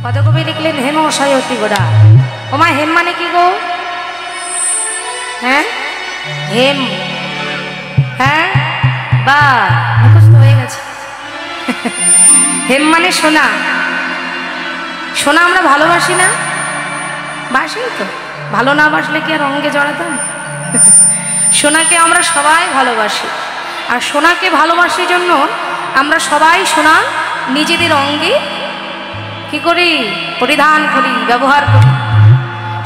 পদকবি লিখলেন হেম সয়তি গোড়া। ওমা হেম মানে কি গো? হ্যাঁ হেম, হ্যাঁ বা মুখস্থ হয়ে গেছে। হেম মানে সোনা। সোনা আমরা ভালোবাসি না? বাসি তো, ভালো না বাসলে কি আর অঙ্গে জড়াতাম? সোনাকে আমরা সবাই ভালোবাসি, আর সোনাকে ভালোবাসি জন্য আমরা সবাই সোনা নিজেদের অঙ্গে কি করি? পরিধান করি, ব্যবহার করি।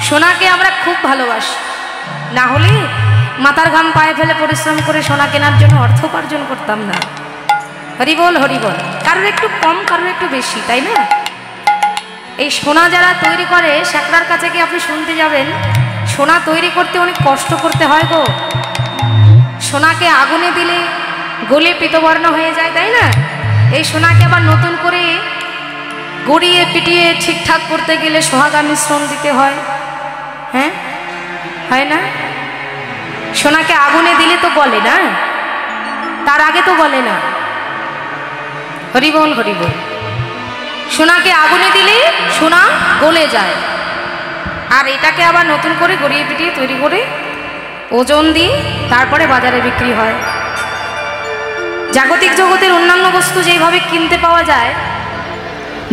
সোনাকে আমরা খুব ভালোবাসি, না হলে মাথার ঘাম পায়ে ফেলে পরিশ্রম করে সোনা কেনার জন্য অর্থ উপার্জন করতাম না। হরিবল হরিবল। কারোর একটু কম, কারোর একটু বেশি, তাই না? এই সোনা যারা তৈরি করে স্যাকরার কাছে গিয়ে আপনি শুনতে যাবেন, সোনা তৈরি করতে অনেক কষ্ট করতে হয় গো। সোনাকে আগুনে দিলে গলে পীতবর্ণ হয়ে যায়, তাই না? এই সোনাকে আবার নতুন করে গড়িয়ে পিটিয়ে ঠিকঠাক করতে গেলে সোহাগা মিশ্রণ দিতে হয়। হ্যাঁ, হয় না? সোনাকে আগুনে দিলে তো গলে না, তার আগে তো গলে না। হরিবল হরিবল। সোনাকে আগুনে দিলে সোনা গলে যায়, আর এটাকে আবার নতুন করে গড়িয়ে পিটিয়ে তৈরি করে ওজন দিয়ে তারপরে বাজারে বিক্রি হয়। জাগতিক জগতের অন্যান্য বস্তু যেভাবে কিনতে পাওয়া যায়,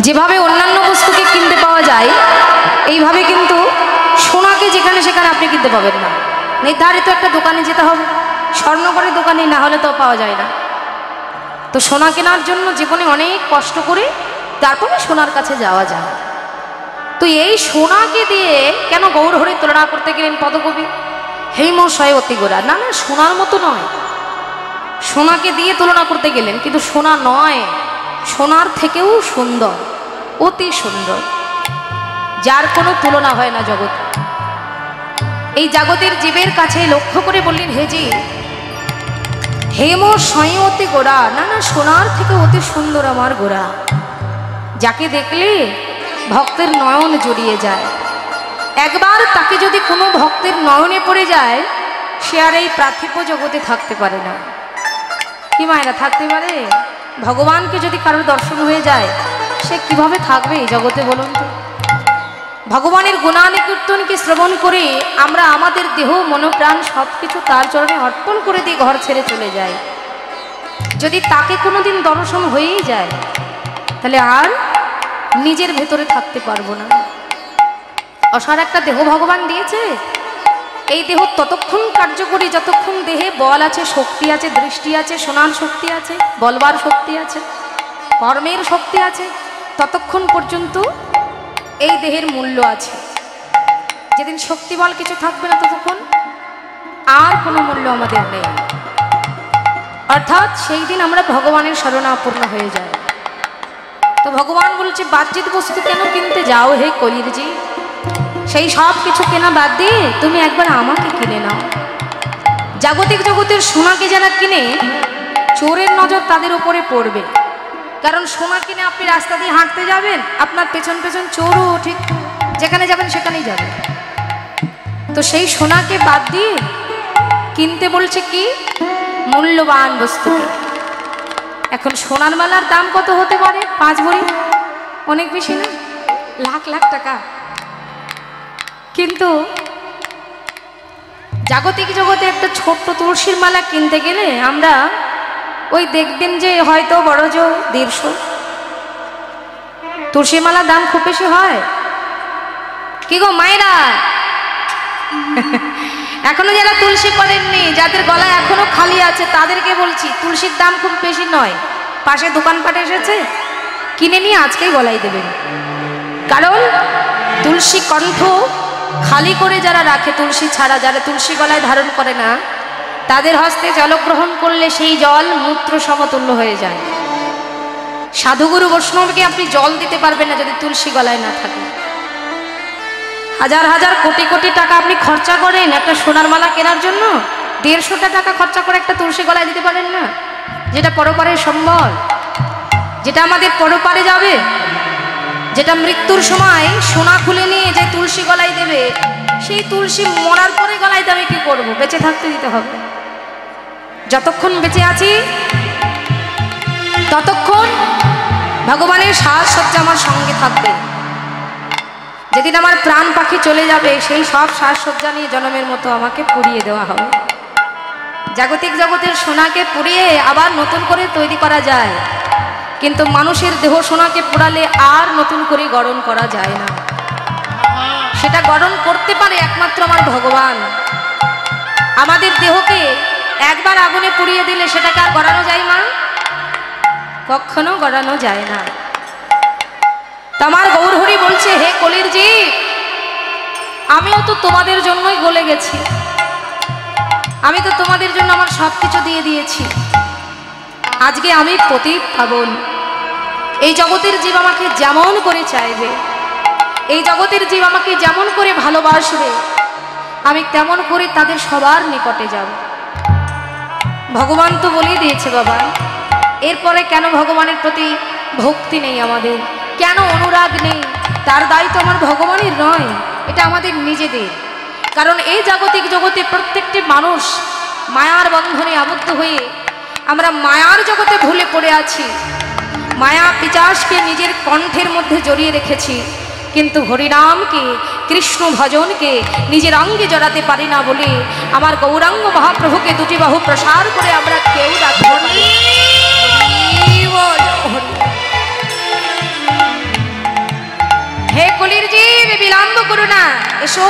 যেভাবে অন্যান্য বস্তুকে কিনতে পাওয়া যায়, এইভাবে কিন্তু সোনাকে যেখানে সেখানে আপনি কিনতে পাবেন না। নির্ধারিত একটা দোকানে যেতে হবে, স্বর্ণকরের দোকানে, না হলে তো পাওয়া যায় না। তো সোনা কেনার জন্য জীবনে অনেক কষ্ট করে তারপরে সোনার কাছে যাওয়া যায়। তো এই সোনাকে দিয়ে কেন গৌরহরি তুলনা করতে গেলেন পদকবি? হেম সয়তি গোড়া। না না, সোনার মতো নয়। সোনাকে দিয়ে তুলনা করতে গেলেন, কিন্তু সোনা নয়, সোনার থেকেও সুন্দর, অতি সুন্দর, যার কোনো তুলনা হয় না জগৎ। এই জাগতের জীবের কাছে লক্ষ্য করে বললেন, হে জি, হেম সয়তি গোড়া। না না, সোনার থেকে অতি সুন্দর আমার গোড়া, যাকে দেখলে ভক্তের নয়ন জড়িয়ে যায়। একবার তাকে যদি কোনো ভক্তের নয়নে পড়ে যায়, সে আর এই পার্থিব জগতে থাকতে পারে না। কি মায়েরা, থাকতে পারে? ভগবানকে যদি কারোর দর্শন হয়ে যায়, সে কিভাবে থাকবে এই জগতে বলুন তো? ভগবানের গুণানি কীর্তনকে শ্রবণ করে আমরা আমাদের দেহ মনোপ্রাণ সব কিছু তার চরণে অর্পণ করে দিয়ে ঘর ছেড়ে চলে যাই। যদি তাকে কোনোদিন দর্শন হয়েই যায়, তাহলে আর নিজের ভেতরে থাকতে পারবো না। অসার একটা দেহ ভগবান দিয়েছে। এই দেহ ততক্ষণ কার্যকরী যতক্ষণ দেহে বল আছে, শক্তি আছে, দৃষ্টি আছে, শোনার শক্তি আছে, বলবার শক্তি আছে, কর্মের শক্তি আছে, ততক্ষণ পর্যন্ত এই দেহের মূল্য আছে। যেদিন শক্তি বল কিছু থাকবে না, ততক্ষণ আর কোনো মূল্য আমাদের নেই। অর্থাৎ সেই দিন আমরা ভগবানের শরণাপন্ন হয়ে যাই। তো ভগবান বলছে, বাহ্যিক বস্তু কেন কিনতে যাও হে কলিরজি? সেই সব কিছু কেনা বাদ দিয়ে তুমি একবার আমাকে কিনে নাও। জাগতিক জগতের সোনাকে যারা কিনে, চোরের নজর তাদের উপরে পড়বে। কারণ সোনা কিনে আপনি রাস্তা দিয়ে হাঁটতে যাবেন, আপনার পেছন পেছন চোরও ঠিক যেখানে যাবেন সেখানেই যাবে। তো সেই সোনাকে বাদ দিয়ে কিনতে বলছে কি? মূল্যবান বস্তুকে। এখন সোনার মালার দাম কত হতে পারে? 5 ভরি, অনেক বেশি না? লাখ লাখ টাকা। কিন্তু জাগতিক জগতে একটা ছোট্ট তুলসীর মালা কিনতে গেলে আমরা ওই দেখবেন যে হয়তো বড় জো 150। তুলসীর মালার দাম খুব বেশি হয় কি গো মায়েরা? এখনো যারা তুলসী করেননি, যাদের গলায় এখনো খালি আছে, তাদেরকে বলছি, তুলসীর দাম খুব বেশি নয়। পাশে দোকানপাটে এসেছে, কিনে নিয়ে আজকেই গলায় দেবেন। কারণ তুলসী কণ্ঠ খালি করে যারা রাখে, তুলসী ছাড়া যারা তুলসী গলায় ধারণ করে না, তাদের হস্তে জলগ্রহণ করলে সেই জল মূত্র সমতুল্য হয়ে যায়। সাধুগুরু বৈষ্ণবকে আপনি জল দিতে পারবেন না যদি তুলসী গলায় না থাকে। হাজার হাজার কোটি কোটি টাকা আপনি খরচা করেন একটা সোনার মালা কেনার জন্য, 150টা টাকা খরচা করে একটা তুলসী গলায় দিতে পারেন না, যেটা পরপারের সম্বল, যেটা আমাদের পরপারে যাবে, যেটা মৃত্যুর সময় সোনা খুলে নিয়ে যে তুলসী গলায় দেবে, সেই তুলসী মরার পরে গলায় দেবে কি করব? বেঁচে থাকতে দিতে হবে। যতক্ষণ বেঁচে আছি ততক্ষণ ভগবানের সাজসজ্জা আমার সঙ্গে থাকবে। যেদিন আমার প্রাণ পাখি চলে যাবে সেই সব সাজসজ্জা নিয়ে জনমের মতো আমাকে পুড়িয়ে দেওয়া হবে। জাগতিক জগতের সোনাকে পুড়িয়ে আবার নতুন করে তৈরি করা যায়, কিন্তু মানুষের দেহ সোনাকে পোড়ালে আর নতুন করে গড়ন করা যায় না। সেটা গড়ন করতে পারে একমাত্র আমার ভগবান। আমাদের দেহকে একবার আগুনে পুড়িয়ে দিলে সেটাকে আর গড়ানো যায় মা? কখনো গড়ানো যায় না। তোমার গৌরহরি বলছে, হে কলির জীব, আমিও তো তোমাদের জন্যই গলে গেছি, আমি তো তোমাদের জন্য আমার সব কিছু দিয়ে দিয়েছি। আজকে আমি পতিত পাবন। এই জগতের জীব আমাকে যেমন করে চাইবে, এই জগতের জীব আমাকে যেমন করে ভালোবাসবে, আমি তেমন করে তাদের সবার নিকটে যাব। ভগবান তো বলেই দিয়েছে বাবা, এরপরে কেন ভগবানের প্রতি ভক্তি নেই আমাদের, কেন অনুরাগ নেই? তার দায়িত্ব আমার ভগবানের নয়, এটা আমাদের নিজেদের। কারণ এই জাগতিক জগতে প্রত্যেকটি মানুষ মায়ার বন্ধনে আবদ্ধ হয়ে আমরা মায়ার জগতে ভুলে পড়ে আছি। মায়া পিচাসকে নিজের কণ্ঠের মধ্যে জড়িয়ে রেখেছি, কিন্তু হরিনামকে, কৃষ্ণ ভজনকে নিজের অঙ্গে জড়াতে পারি না বলে আমার গৌরাঙ্গ মহাপ্রভুকে দুটি বাহু প্রসার করে আমরা কেউ ডাকতে পারি। হে কলির জীব, বিলম্ব করো না, এসো,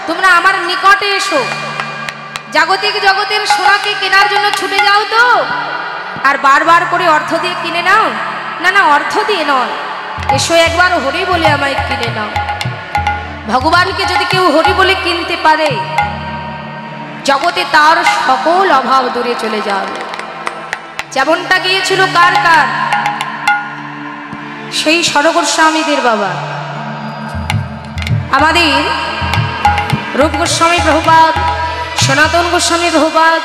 তোমরা আমার নিকটে এসো। জাগতিক জগতের সোনাকে কেনার জন্য ছুটে যাও তো, আর বারবার করে অর্থ দিয়ে কিনে নাও? না না, অর্থ দিয়ে নয়, এসো একবার হরি বলে আমায় কিনে নাও। ভগবানকে যদি কেউ হরি বলে কিনতে পারে, জগতে তার সকল অভাব দূরে চলে যাবে। যেমনটা গিয়েছিল কার কার? সেই সরগোস্বামীদের বাবা, আমাদের রূপ গোস্বামী প্রভুপাদ, সনাতন গোস্বামী প্রভুপাদ,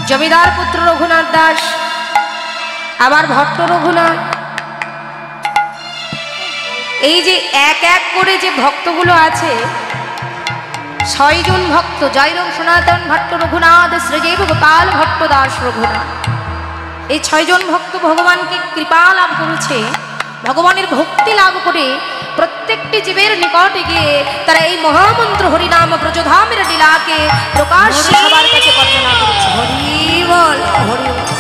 জমিদার পুত্র রঘুনাথ দাস, আবার ভট্ট রঘুনাথ। এই যে এক এক করে যে ভক্তগুলো আছে, 6 জন ভক্ত, জয়রাম সনাতন ভট্ট রঘুনাথ, শ্রীজীব গোপাল ভট্ট দাস রঘুনাথ, এই 6 জন ভক্ত ভগবানকে কৃপা লাভ করেছে। ভগবানের ভক্তি লাভ করে প্রত্যেকটি জীবের নিকটে গিয়ে তারা এই মহামন্ত্র হরিনাম ব্রজধামের লীলাকে প্রকাশ সবার কাছে বর্ণনা করেছে।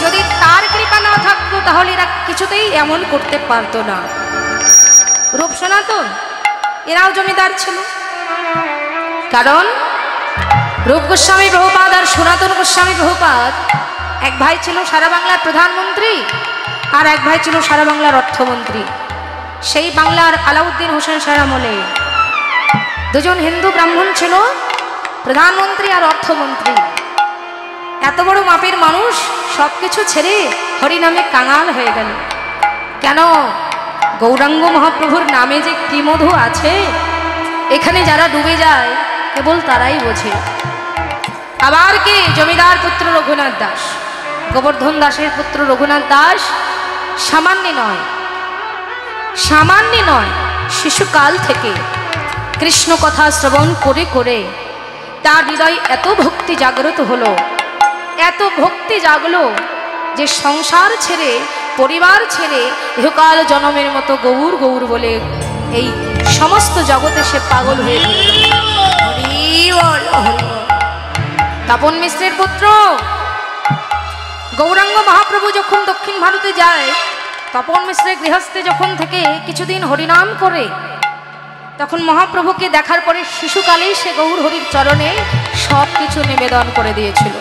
যদি তার কৃপা না থাকতো তাহলে এরা কিছুতেই এমন করতে পারতো না। রূপ সনাতন এরাও জমিদার ছিল, কারণ রূপ গোস্বামী প্রভুপাদ আর সনাতন গোস্বামী প্রভুপাদ এক ভাই ছিল সারা বাংলার প্রধানমন্ত্রী, আর এক ভাই ছিল সারা বাংলার অর্থমন্ত্রী। সেই বাংলার আলাউদ্দিন হোসেন শাহ আমলে দুজন হিন্দু ব্রাহ্মণ ছিল, প্রধানমন্ত্রী আর অর্থমন্ত্রী। এত বড় মাপের মানুষ সবকিছু ছেড়ে হরিনামে কাঙাল হয়ে গেল। কেন? গৌরাঙ্গ মহাপ্রভুর নামে যে কি মধু আছে, এখানে যারা ডুবে যায় কেবল তারাই বোঝে। আবার কে? জমিদার পুত্র রঘুনাথ দাস, গোবর্ধন দাসের পুত্র রঘুনাথ দাস সামান্য নয়, সামান্য নয়, শিশুকাল থেকে কৃষ্ণ কথা শ্রবণ করে করে তার হৃদয় এত ভক্তি জাগ্রত হলো, এত ভক্তি জাগলো যে সংসার ছেড়ে, পরিবার ছেড়ে ইহকাল জনমের মতো গৌর গৌর বলে এই সমস্ত জগতে সে পাগল হয়ে গেল। তপন মিশ্রের পুত্র গৌরাঙ্গ মহাপ্রভু যখন দক্ষিণ ভারতে যায়, তপন মিশ্রের গৃহস্থে যখন থেকে কিছুদিন হরিনাম করে, তখন মহাপ্রভুকে দেখার পরে শিশুকালেই সে গৌর হরির চরণে সব কিছু নিবেদন করে দিয়েছিল।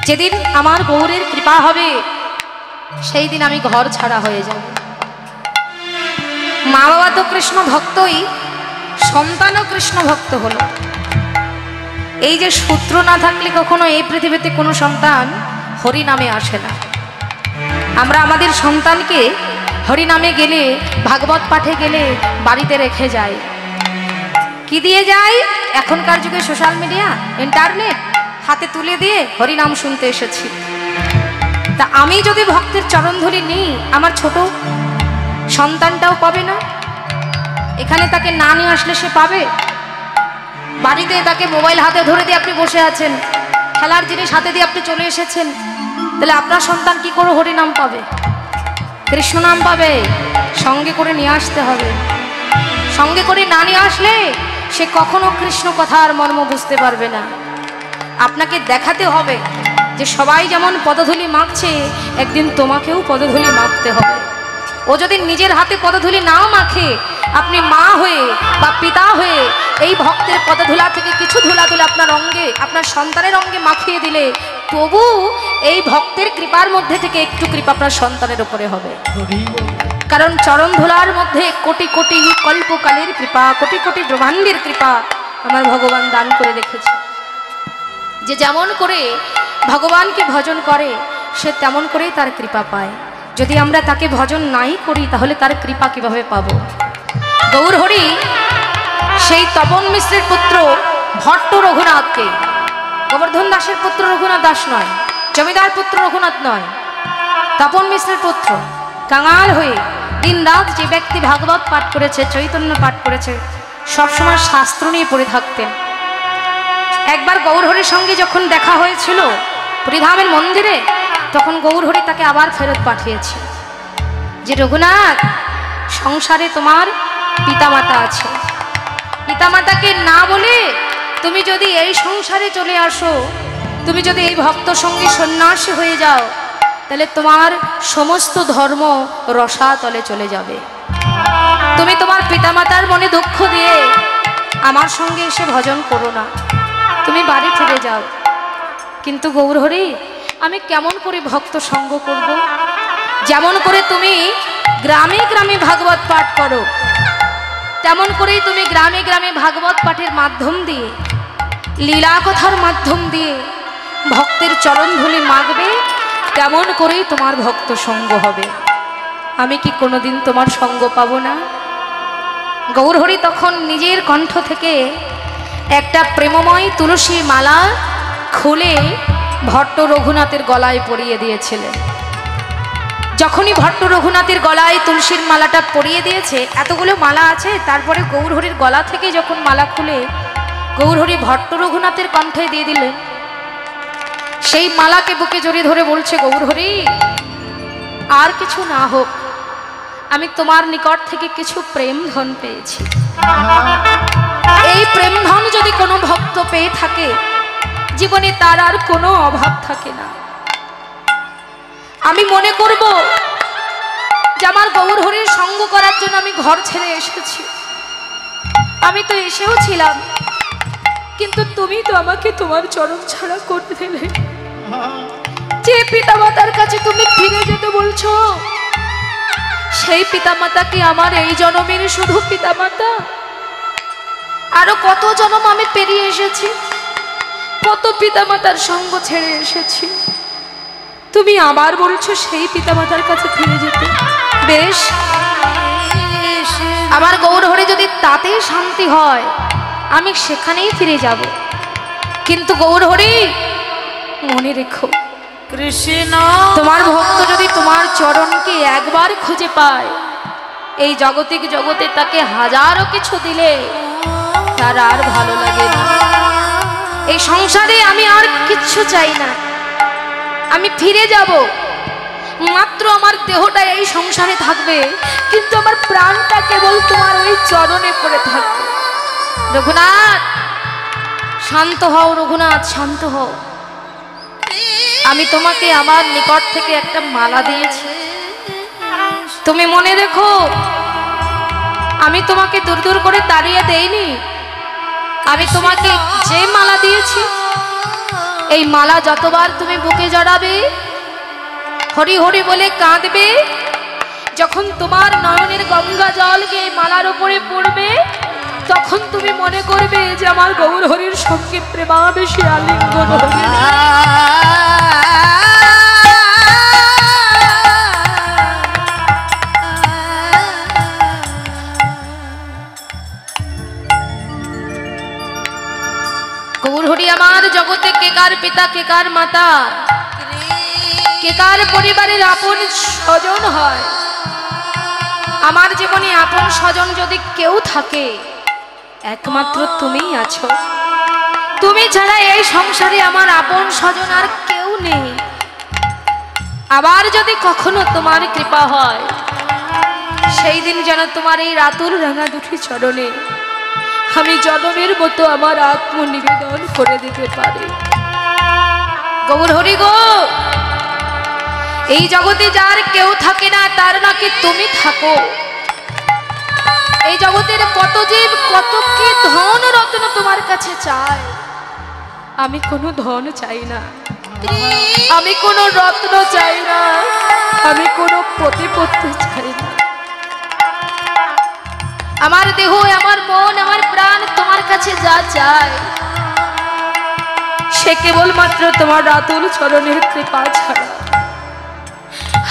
যেদিন আমার গৌরের কৃপা হবে সেই দিন আমি ঘর ছাড়া হয়ে যাব। মা বাবা তো কৃষ্ণ ভক্তই, সন্তানও কৃষ্ণ ভক্ত হলো। এই যে সূত্র না থাকলে কখনো এই পৃথিবীতে কোনো সন্তান হরি নামে আসে না। আমরা আমাদের সন্তানকে হরি নামে গেলে, ভাগবত পাঠে গেলে বাড়িতে রেখে যাই। কি দিয়ে যাই? এখনকার যুগে সোশ্যাল মিডিয়া, ইন্টারনেট হাতে তুলে দিয়ে হরিনাম শুনতে এসেছি। তা আমি যদি ভক্তের চরণধরি নিই, আমার ছোট সন্তানটাও পাবে না? এখানে তাকে না নিয়ে আসলে সে পাবে? বাড়িতে তাকে মোবাইল হাতে ধরে দিয়ে আপনি বসে আছেন, খেলার জিনিস হাতে দিয়ে আপনি চলে এসেছেন, তাহলে আপনার সন্তান কি করে হরিনাম পাবে, কৃষ্ণ নাম পাবে? সঙ্গে করে নিয়ে আসতে হবে। সঙ্গে করে না নিয়ে আসলে সে কখনো কৃষ্ণ কথার মর্ম বুঝতে পারবে না। আপনাকে দেখাতে হবে যে সবাই যেমন পদধূলি মাখছে, একদিন তোমাকেও পদধূলি মাখতে হবে। ও যদি নিজের হাতে পদধূলি নাও মাখে, আপনি মা হয়ে বা পিতা হয়ে এই ভক্তের পদধূলা থেকে কিছু ধুলা তুলে আপনার অঙ্গে, আপনার সন্তানের অঙ্গে মাখিয়ে দিলে তবু এই ভক্তের কৃপার মধ্যে থেকে একটু কৃপা আপনার সন্তানের উপরে হবে। কারণ চরণ ধুলার মধ্যে কোটি কোটি কল্পকালের কৃপা, কোটি কোটি ব্রহ্মাণ্ডের কৃপা আমার ভগবান দান করে রেখেছে। যে যেমন করে ভগবানকে ভজন করে সে তেমন করেই তার কৃপা পায়। যদি আমরা তাকে ভজন নাই করি তাহলে তার কৃপা কিভাবে পাব? গৌর হরি সেই তপন মিশ্রের পুত্র ভট্ট রঘুনাথকে, গোবর্ধন দাসের পুত্র রঘুনাথ দাস নয়, জমিদার পুত্র রঘুনাথ নয়, তপন মিশ্রের পুত্র কাঙাল হয়ে দিন রাত যে ব্যক্তি ভাগবত পাঠ করেছে, চৈতন্য পাঠ করেছে, সবসময় শাস্ত্র নিয়ে পড়ে থাকতেন। একবার গৌরহরির সঙ্গে যখন দেখা হয়েছিল পুরীধামের মন্দিরে, তখন গৌরহরি তাকে আবার ফেরত পাঠিয়েছে যে রঘুনাথ, সংসারে তোমার পিতামাতা আছে, পিতামাতাকে না বলে তুমি যদি এই সংসারে চলে আসো, তুমি যদি এই ভক্ত সঙ্গে সন্ন্যাসী হয়ে যাও, তাহলে তোমার সমস্ত ধর্ম রসাতলে চলে যাবে। তুমি তোমার পিতামাতার মনে দুঃখ দিয়ে আমার সঙ্গে এসে ভজন করো না, তুমি বাড়ি ফিরে যাও। কিন্তু গৌরহরি, আমি কেমন করে ভক্ত সঙ্গ করব? যেমন করে তুমি গ্রামে গ্রামে ভাগবত পাঠ করো, তেমন করেই তুমি গ্রামে গ্রামে ভাগবত পাঠের মাধ্যম দিয়ে, লীলা কথার মাধ্যম দিয়ে ভক্তের চরণ ধুলি মাগবে, তেমন করেই তোমার ভক্ত সঙ্গ হবে। আমি কি কোনোদিন তোমার সঙ্গ পাবো না? গৌরহরি তখন নিজের কণ্ঠ থেকে একটা প্রেমময় তুলসী মালা খুলে ভট্ট রঘুনাথের গলায় পরিয়ে দিয়েছিলেন। যখনই ভট্ট রঘুনাথের গলায় তুলসীর মালাটা পরিয়ে দিয়েছে, এতগুলো মালা আছে, তারপরে গৌরহরির গলা থেকে যখন মালা খুলে গৌরহরি ভট্ট রঘুনাথের কণ্ঠে দিয়ে দিলেন, সেই মালাকে বুকে জড়িয়ে ধরে বলছে, গৌরহরি, আর কিছু না হোক, আমি তোমার নিকট থেকে কিছু প্রেম ধন পেয়েছি। এই প্রেম ধন যদি কোনো ভক্ত পেয়ে থাকে, জীবনে তার আর কোনো অভাব থাকে না। আমি মনে করব যে আমার গৌরহরির সঙ্গ করার জন্য আমি ঘর ছেড়ে এসেছি। আমি তো এসেও ছিলাম, কিন্তু তুমি তো আমাকে তোমার চরণ ছাড়া করে দিলে। যে পিতামাতার কাছে তুমি ফিরে যেতে বলছো, সেই পিতামাতা কি আমার এই জন্মের শুধু পিতামাতা? আরো কত জন্ম আমি পেরিয়ে এসেছি, কত পিতামাতার সঙ্গ ছেড়ে এসেছি। তুমি আবার বলছো সেই পিতামাতার কাছে ফিরে যেতে। বেশ, আমার গৌরহরি যদি তাতেই শান্তি হয়, আমি সেখানেই ফিরে যাব। কিন্তু গৌরহরি, মনে রেখো, কৃষ্ণ, তোমার ভক্ত যদি তোমার চরণকে একবার খুঁজে পায়, এই জাগতিক জগতে তাকে হাজারো কিছু দিলে তার আর ভালো লাগে না। এই সংসারে আমি আর কিচ্ছু চাই না, আমি ফিরে যাব। মাত্র আমার দেহটা এই সংসারে থাকবে, কিন্তু আমার প্রাণটা কেবল তোমার ওই চরণে পড়ে থাকবে। রঘুনাথ, শান্ত হও, রঘুনাথ শান্ত হও। আমি তোমাকে আমার নিকট থেকে একটা মালা দিয়েছি, তুমি মনে রেখো, আমি তোমাকে দূর দূর করে তাড়িয়ে দেইনি। আমি তোমাকে যে মালা দিয়েছি, এই মালা যতবার তুমি বুকে জড়াবে, হরি হরি বলে কাঁদবে, যখন তোমার নয়নের গঙ্গা জল গিয়ে মালার উপরে পড়বে, তখন তুমি মনে করবে যে আমার গৌরহরির সঙ্গে প্রেমাবেশী আলিঙ্গন হবে। গৌরহরি আমার জগতে কেকার পিতা, কেকার মাতা, কেকার পরিবারের আপন স্বজন হয়। আমার জীবনে আপন স্বজন যদি কেউ থাকে, একমাত্র তুমিই আছো। তুমি ছাড়া এই সংসারে আমার আপন স্বজন আর কেউ নেই। আবার যদি কখনো তোমার কৃপা হয়, সেই দিন যেন তোমার এই রাতুল রাঙা দুটি চরণে আমি জনমের মতো আমার আত্মনিবেদন করে দিতে পারি। গৌর হরি গো, এই জগতে যার কেউ থাকে না তার নাকি তুমি থাকো। এই জগতের কত জীব কত কি ধন রত্ন তোমার কাছে চায়, আমি কোনো ধন চাই না, আমি কোনো রত্ন চাই না, আমি কোনো প্রতিপত্তি চাই না। আমার দেহ, আমার মন, আমার প্রাণ তোমার কাছে যা চায় সে কেবলমাত্র তোমার রাতুল চরণের কৃপা ছাড়া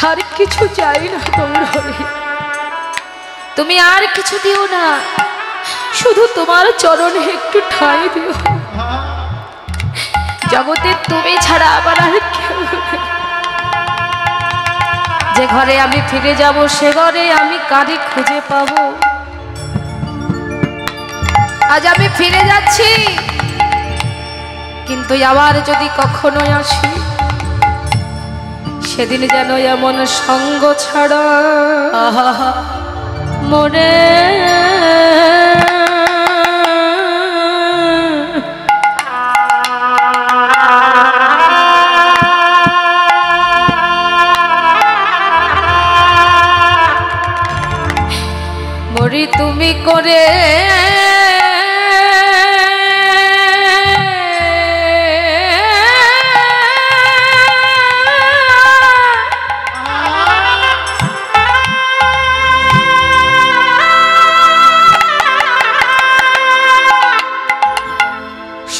আর কিছু চাই না। গৌর হরি, তুমি আর কিছু দিও না, শুধু তোমার চরণে একটু ঠাঁই দিও। জগতে তুমি ছাড়া আবার আর কেউ নেই। যে ঘরে আমি ফিরে যাব সে ঘরে আমি কারি খুঁজে পাবো। আজ আমি ফিরে যাচ্ছি, কিন্তু আবার যদি কখনো আসি সেদিন যেন এমন সঙ্গ ছাড়া মনে মরি তুমি করে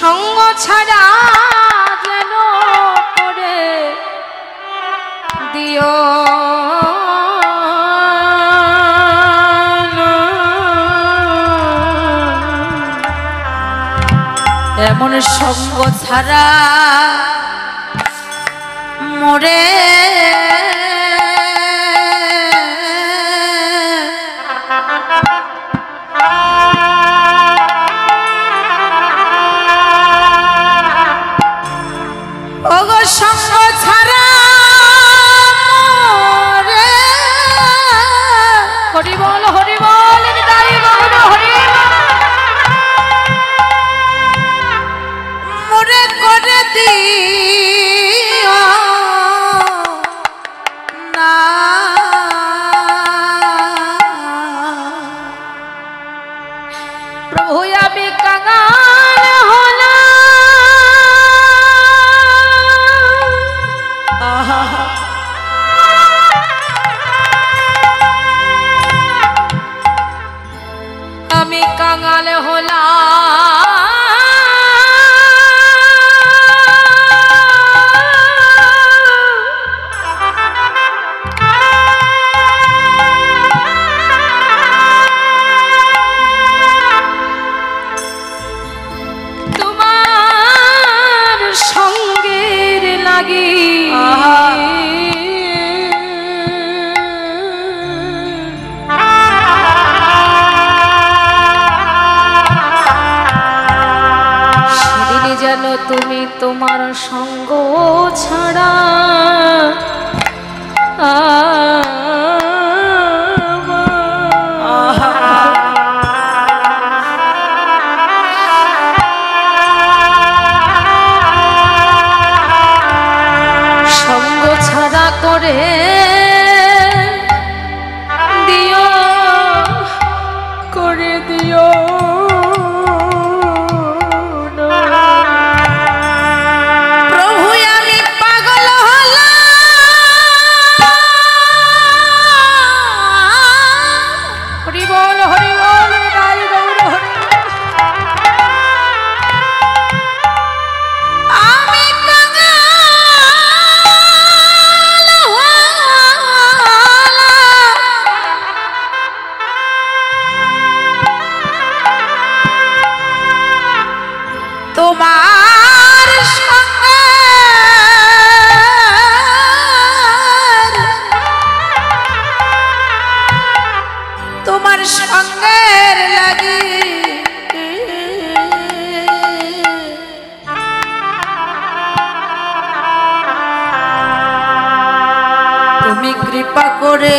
সঙ্গ ছাড়া যেন করে দিও এমন সঙ্গ ছাড়া মরে ওগো সঙ্গ ছাড়া মরে। হরি বল হরি বল তাই বল হরি মরে করে দিও না। প্রভু আমি কাঙাল হলাম, আমি কাঙাল হলাম, তোমার সঙ্গের লাগি সেদিন যেন তুমি তোমার সঙ্গ ছাড়া সঙ্গ ছাড়া করে দিও, করে দিও না। প্রভু আমি পাগল হলাম, হরি বল তাই গৌর হরি। আমি কাঙাল হলাম, তোমার সঙ্গে তোমার সঙ্গের লাগি তুমি কৃপা করে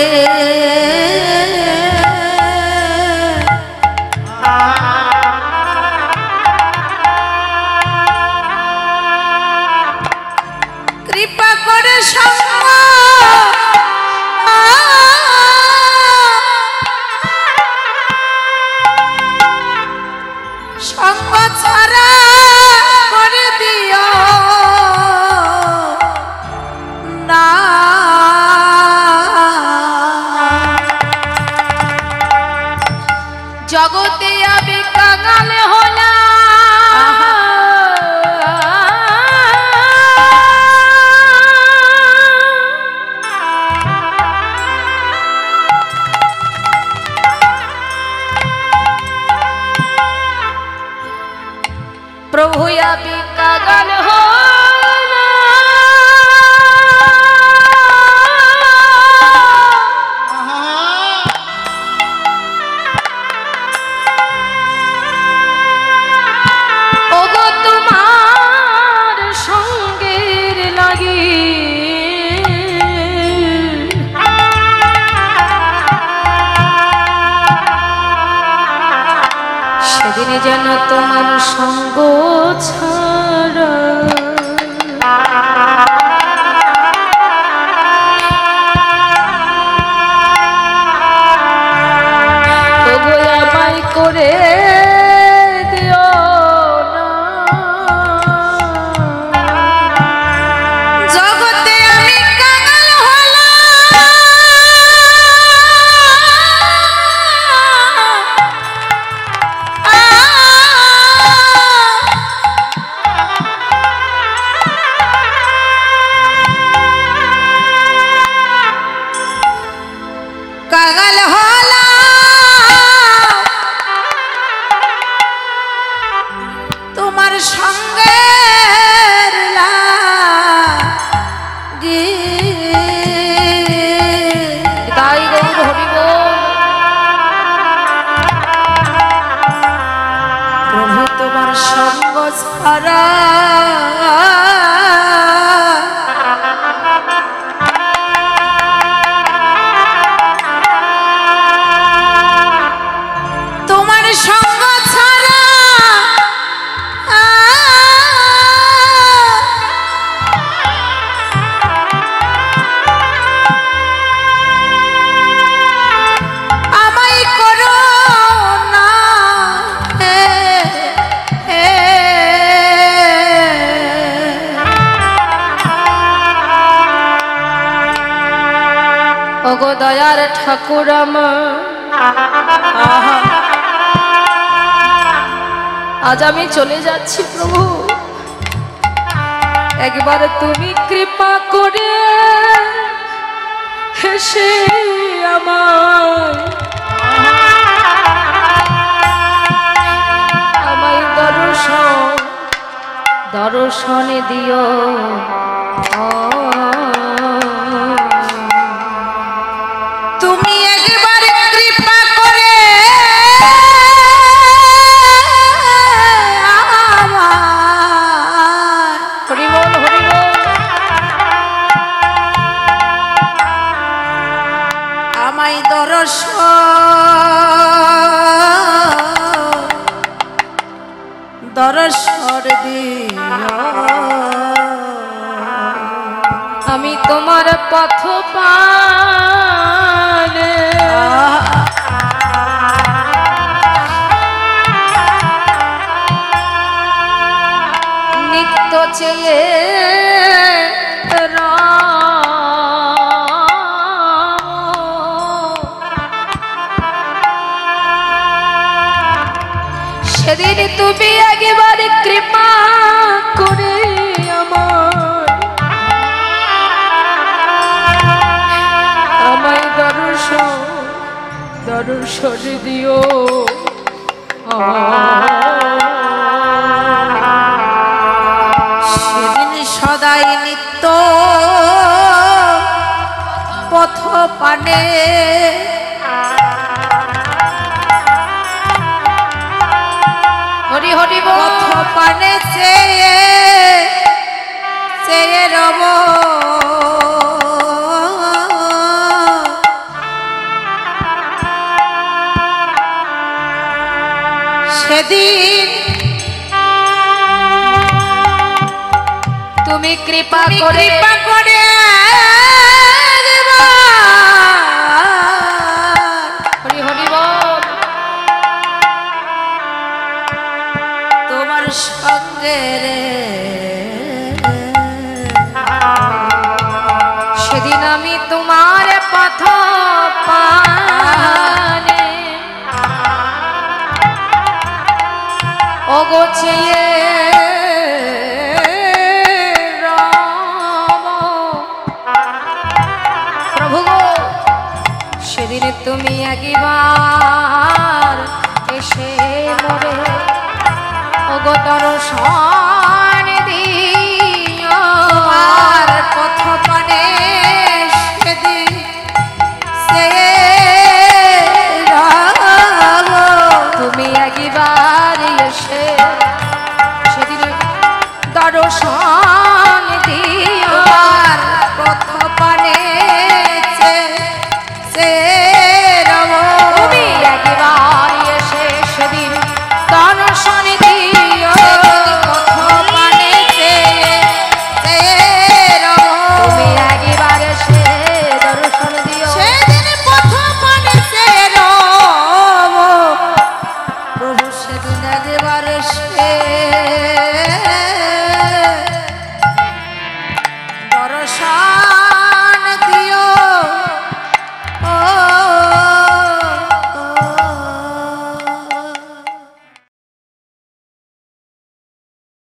জগতে আমি কাঙাল হলাম, প্রভু আমি কাঙাল যেন তোমার সঙ্গ ছাড়া তবু আমায় করে দিও না। জগতে আমি কাঙাল হলাম, কাঙাল হলাম তোমার সঙ্গের লাগি। তাই গৌর হরি বল, প্রভু তোমার সঙ্গ ছাড়া সঙ্গ ছাড়া আমায় করো না ওগো দয়ার ঠাকুর আমার, আজ আমি চলে যাচ্ছি প্রভু, একবার তুমি কৃপা করে হেসে আমায় দর্শনে দিও। তুমি একবার কৃপা করে আমায় দর্শন দিও। আমি তোমার পথ পানে নিত্য চেয়ে সেদিন তুমি একবার কৃপা করে আমায় দর্শন দিও। সেদিন সদাই নিত্য পথ পানে হরি হরি পথ পানে চেয়ে রব সেদিন তুমি কৃপা করে হরি হরি বল তোমার সঙ্গে সেদিন আমি তোমার পথ পানে গোছেয়ে প্রভু গো সেদিন তুমি একবার এসে মোরে ওগো দর্শন